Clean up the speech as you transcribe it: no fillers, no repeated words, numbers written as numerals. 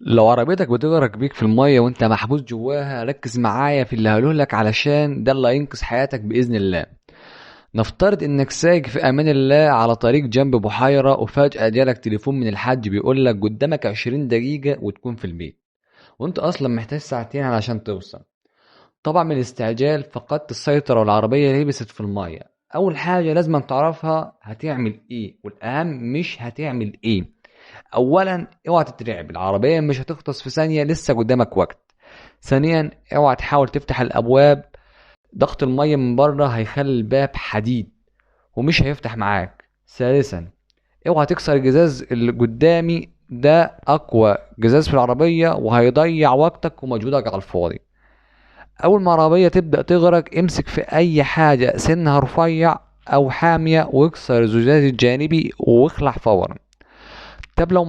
لو عربيتك بتغرق بيك في المية وانت محبوس جواها، ركز معايا في اللي هقولهولك علشان ده اللي هينقذ حياتك بإذن الله. نفترض انك سايق في امان الله على طريق جنب بحيرة، وفجأة جالك تليفون من الحاج بيقولك قدامك 20 دقيقة وتكون في البيت، وانت اصلا محتاج ساعتين علشان توصل. طبعا من الاستعجال فقدت السيطرة والعربية لبست في المية. اول حاجة لازم تعرفها هتعمل ايه، والاهم مش هتعمل ايه. اولا اوعى تترعب، العربية مش هتغطس في ثانية، لسه قدامك وقت. ثانيا اوعى تحاول تفتح الابواب، ضغط المية من بره هيخلي الباب حديد ومش هيفتح معاك. ثالثا اوعى تكسر الجزاز اللي قدامي، ده اقوى جزاز في العربية وهيضيع وقتك ومجهودك على الفاضي. اول ما العربية تبدأ تغرق امسك في اي حاجة سنها رفيع او حامية واكسر الزجاج الجانبي واخلع فورا. طب لو